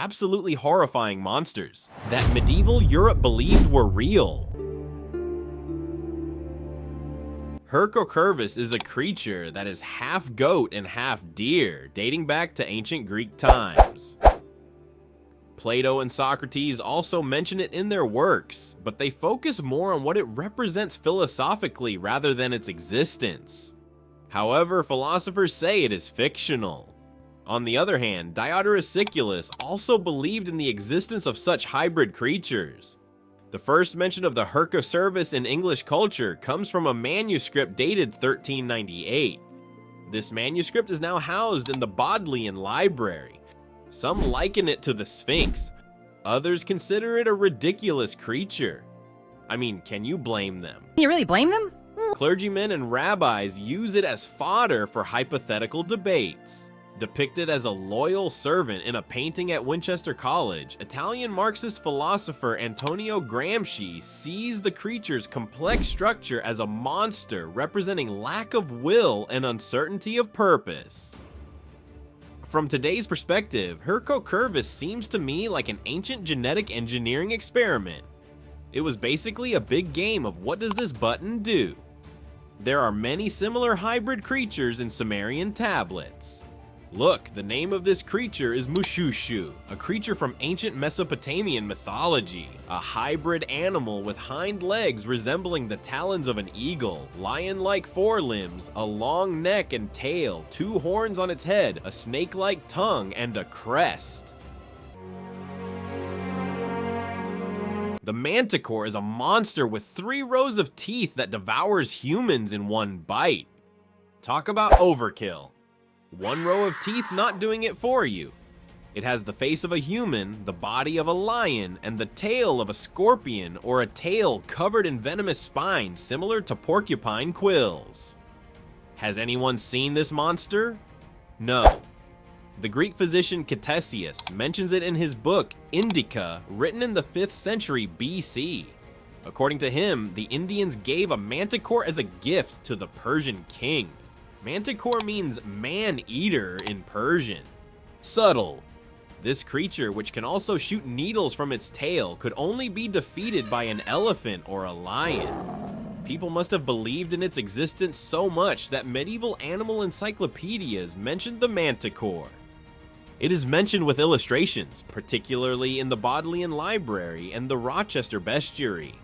absolutely horrifying monsters that medieval Europe believed were real. Hircocervus is a creature that is half goat and half deer, dating back to ancient Greek times. Plato and Socrates also mention it in their works, but they focus more on what it represents philosophically rather than its existence. However, philosophers say it is fictional. On the other hand, Diodorus Siculus also believed in the existence of such hybrid creatures. The first mention of the Hircocervus in English culture comes from a manuscript dated 1398. This manuscript is now housed in the Bodleian Library. Some liken it to the Sphinx. Others consider it a ridiculous creature. I mean, can you blame them? Can you really blame them? Clergymen and rabbis use it as fodder for hypothetical debates. Depicted as a loyal servant in a painting at Winchester College, Italian Marxist philosopher Antonio Gramsci sees the creature's complex structure as a monster representing lack of will and uncertainty of purpose. From today's perspective, Hircocervus seems to me like an ancient genetic engineering experiment. It was basically a big game of what does this button do? There are many similar hybrid creatures in Sumerian tablets. Look, the name of this creature is Mushushu, a creature from ancient Mesopotamian mythology, a hybrid animal with hind legs resembling the talons of an eagle, lion-like forelimbs, a long neck and tail, 2 horns on its head, a snake-like tongue, and a crest. The Manticore is a monster with 3 rows of teeth that devours humans in one bite. Talk about overkill. 1 row of teeth not doing it for you. It has the face of a human, the body of a lion, and the tail of a scorpion or a tail covered in venomous spines similar to porcupine quills. Has anyone seen this monster? No. The Greek physician Ctesias mentions it in his book Indica, written in the 5th century BC. According to him, the Indians gave a manticore as a gift to the Persian king. Manticore means man-eater in Persian. Subtle. This creature, which can also shoot needles from its tail, could only be defeated by an elephant or a lion. People must have believed in its existence so much that medieval animal encyclopedias mentioned the Manticore. It is mentioned with illustrations, particularly in the Bodleian Library and the Rochester Bestiary.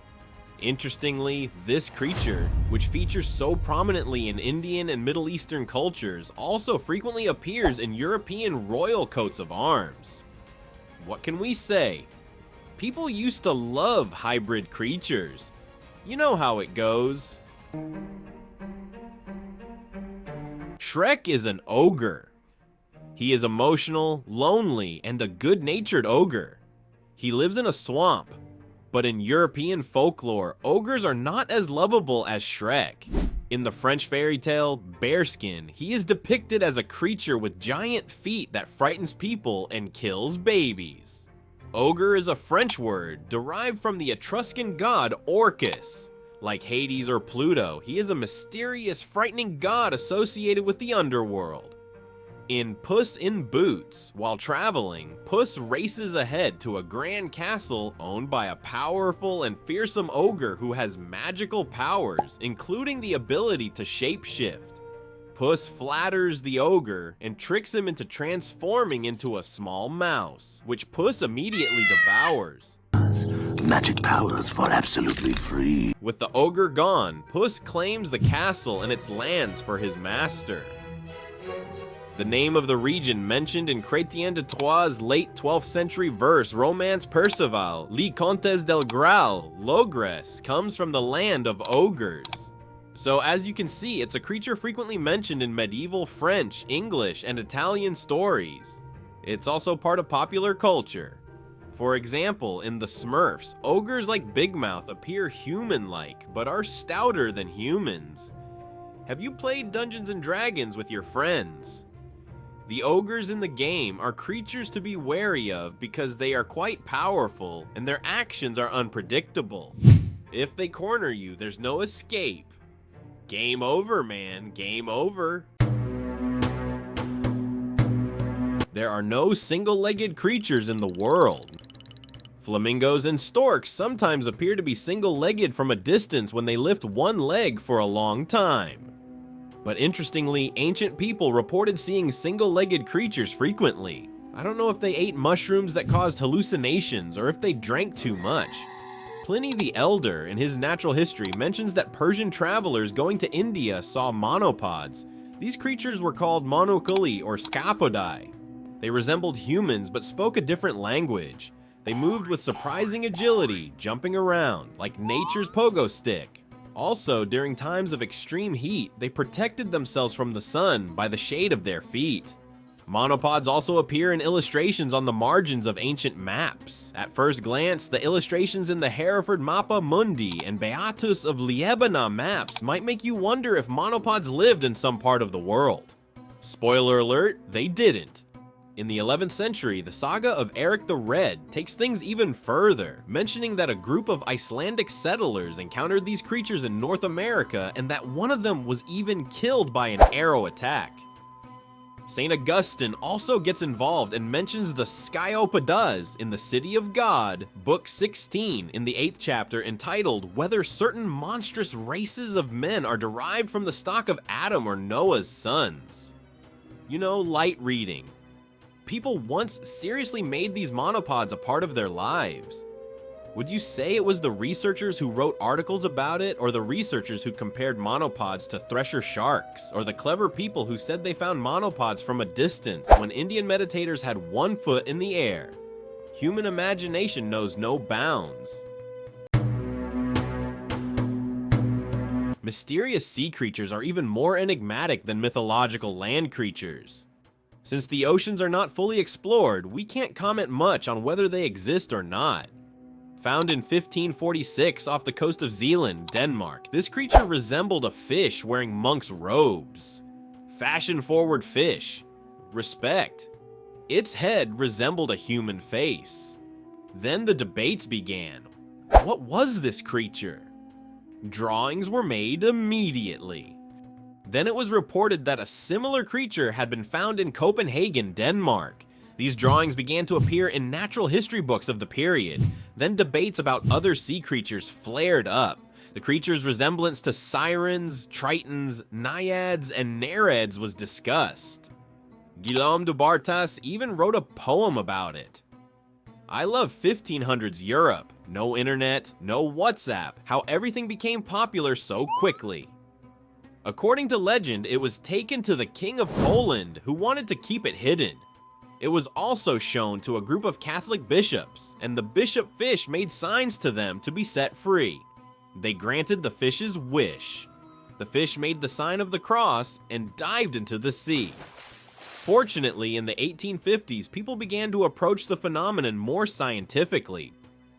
Interestingly, this creature, which features so prominently in Indian and Middle Eastern cultures, also frequently appears in European royal coats of arms. What can we say? People used to love hybrid creatures. You know how it goes. Shrek is an ogre. He is emotional, lonely, and a good-natured ogre. He lives in a swamp. But in European folklore, ogres are not as lovable as Shrek. In the French fairy tale Bearskin, he is depicted as a creature with giant feet that frightens people and kills babies. Ogre is a French word derived from the Etruscan god Orcus. Like Hades or Pluto, he is a mysterious, frightening god associated with the underworld. In Puss in Boots, while traveling, Puss races ahead to a grand castle owned by a powerful and fearsome ogre who has magical powers, including the ability to shapeshift. Puss flatters the ogre and tricks him into transforming into a small mouse, which Puss immediately devours. Magic powers for absolutely free. With the ogre gone, Puss claims the castle and its lands for his master. The name of the region mentioned in Chrétien de Troyes' late 12th century verse Romance Perceval, Les Contes del Graal, Logres, comes from the land of ogres. So as you can see, it's a creature frequently mentioned in medieval French, English, and Italian stories. It's also part of popular culture. For example, in the Smurfs, ogres like Big Mouth appear human-like, but are stouter than humans. Have you played Dungeons & Dragons with your friends? The ogres in the game are creatures to be wary of because they are quite powerful and their actions are unpredictable. If they corner you, there's no escape. Game over, man. Game over. there are no single-legged creatures in the world. Flamingos and storks sometimes appear to be single-legged from a distance when they lift one leg for a long time. But interestingly, ancient people reported seeing single-legged creatures frequently. I don't know if they ate mushrooms that caused hallucinations or if they drank too much. Pliny the Elder, in his natural history, mentions that Persian travelers going to India saw monopods. These creatures were called monoculi or scapodi. They resembled humans but spoke a different language. They moved with surprising agility, jumping around, like nature's pogo stick. Also, during times of extreme heat, they protected themselves from the sun by the shade of their feet. Monopods also appear in illustrations on the margins of ancient maps. At first glance, the illustrations in the Hereford Mappa Mundi and Beatus of Liébana maps might make you wonder if monopods lived in some part of the world. Spoiler alert, they didn't. In the 11th century, the saga of Eric the Red takes things even further, mentioning that a group of Icelandic settlers encountered these creatures in North America and that one of them was even killed by an arrow attack. St. Augustine also gets involved and mentions the Skyopodas in the City of God, Book 16, in the 8th chapter, entitled Whether Certain Monstrous Races of Men Are Derived from the Stock of Adam or Noah's Sons. You know, light reading. People once seriously made these monopods a part of their lives. Would you say it was the researchers who wrote articles about it, or the researchers who compared monopods to thresher sharks, or the clever people who said they found monopods from a distance when Indian meditators had one foot in the air? Human imagination knows no bounds. Mysterious sea creatures are even more enigmatic than mythological land creatures. Since the oceans are not fully explored, we can't comment much on whether they exist or not. Found in 1546 off the coast of Zealand, Denmark, this creature resembled a fish wearing monk's robes. Fashion-forward fish. Respect. Its head resembled a human face. Then the debates began. What was this creature? Drawings were made immediately. Then it was reported that a similar creature had been found in Copenhagen, Denmark. These drawings began to appear in natural history books of the period. Then debates about other sea creatures flared up. The creature's resemblance to sirens, tritons, naiads, and nereids was discussed. Guillaume de Bartas even wrote a poem about it. I love 1500s Europe. No internet, no WhatsApp, how everything became popular so quickly. According to legend, it was taken to the King of Poland, who wanted to keep it hidden. It was also shown to a group of Catholic bishops, and the bishop fish made signs to them to be set free. They granted the fish's wish. The fish made the sign of the cross and dived into the sea. Fortunately, in the 1850s, people began to approach the phenomenon more scientifically.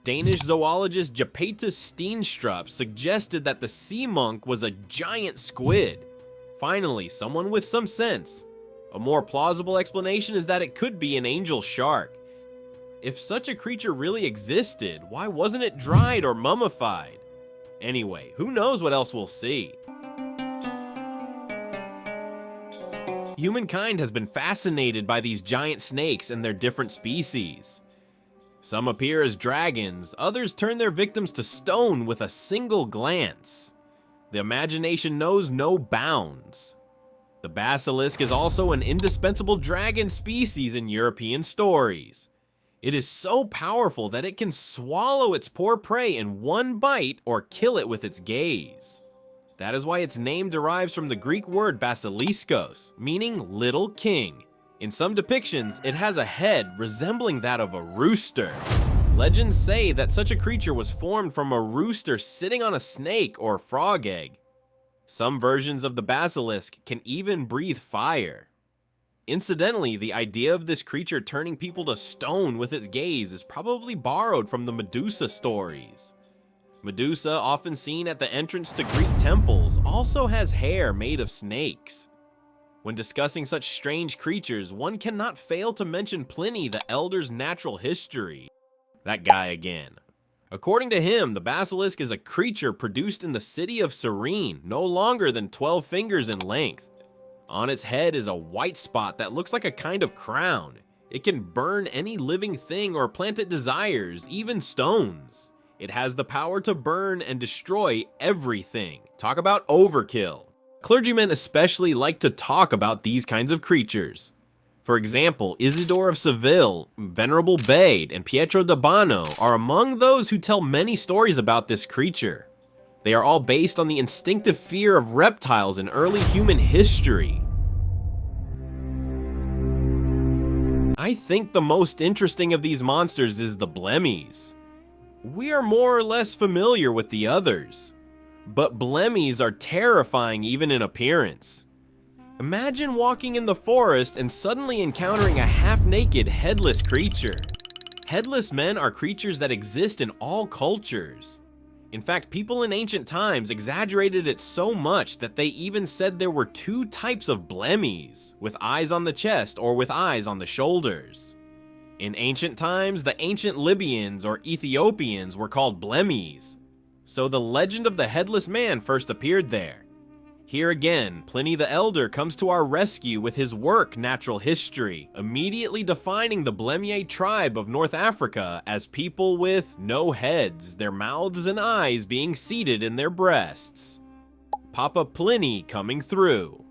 Danish zoologist Japetus Steenstrup suggested that the sea monk was a giant squid. Finally, someone with some sense. A more plausible explanation is that it could be an angel shark. If such a creature really existed, why wasn't it dried or mummified? Anyway, who knows what else we'll see? Humankind has been fascinated by these giant snakes and their different species. Some appear as dragons, others turn their victims to stone with a single glance. The imagination knows no bounds. The basilisk is also an indispensable dragon species in European stories. It is so powerful that it can swallow its poor prey in one bite or kill it with its gaze. That is why its name derives from the Greek word basiliskos, meaning little king. In some depictions, it has a head resembling that of a rooster. Legends say that such a creature was formed from a rooster sitting on a snake or frog egg. Some versions of the basilisk can even breathe fire. Incidentally, the idea of this creature turning people to stone with its gaze is probably borrowed from the Medusa stories. Medusa, often seen at the entrance to Greek temples, also has hair made of snakes. When discussing such strange creatures, one cannot fail to mention Pliny the Elder's natural history. That guy again. According to him, the basilisk is a creature produced in the city of Cyrene, no longer than 12 fingers in length. On its head is a white spot that looks like a kind of crown. It can burn any living thing or plant it desires, even stones. It has the power to burn and destroy everything. Talk about overkill. Clergymen especially like to talk about these kinds of creatures. For example, Isidore of Seville, Venerable Bede, and Pietro d'Abano are among those who tell many stories about this creature. They are all based on the instinctive fear of reptiles in early human history. I think the most interesting of these monsters is the Blemmyes. We are more or less familiar with the others, but Blemmyes are terrifying even in appearance. Imagine walking in the forest and suddenly encountering a half-naked headless creature. Headless men are creatures that exist in all cultures. In fact, people in ancient times exaggerated it so much that they even said there were two types of Blemmyes, with eyes on the chest or with eyes on the shoulders. In ancient times, the ancient Libyans or Ethiopians were called Blemmyes, so the legend of the headless man first appeared there. Here again, Pliny the Elder comes to our rescue with his work Natural History, immediately defining the Blemmyes tribe of North Africa as people with no heads, their mouths and eyes being seated in their breasts. Papa Pliny coming through.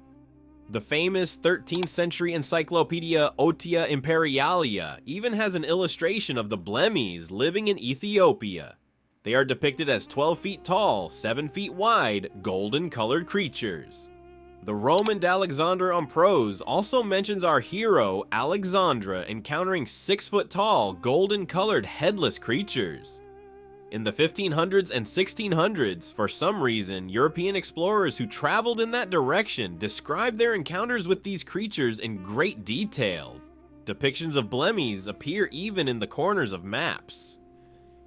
The famous 13th century encyclopedia Otia Imperialia even has an illustration of the Blemmyes living in Ethiopia. They are depicted as 12 feet tall, 7 feet wide, golden-colored creatures. The Roman d'Alexandre en prose also mentions our hero, Alexandra, encountering 6-foot-tall, golden-colored headless creatures. In the 1500s and 1600s, for some reason, European explorers who traveled in that direction described their encounters with these creatures in great detail. Depictions of Blemmyes appear even in the corners of maps.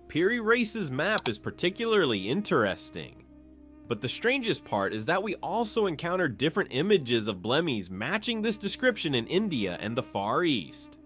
Piri Reis's map is particularly interesting, but the strangest part is that we also encounter different images of Blemmyes matching this description in India and the Far East.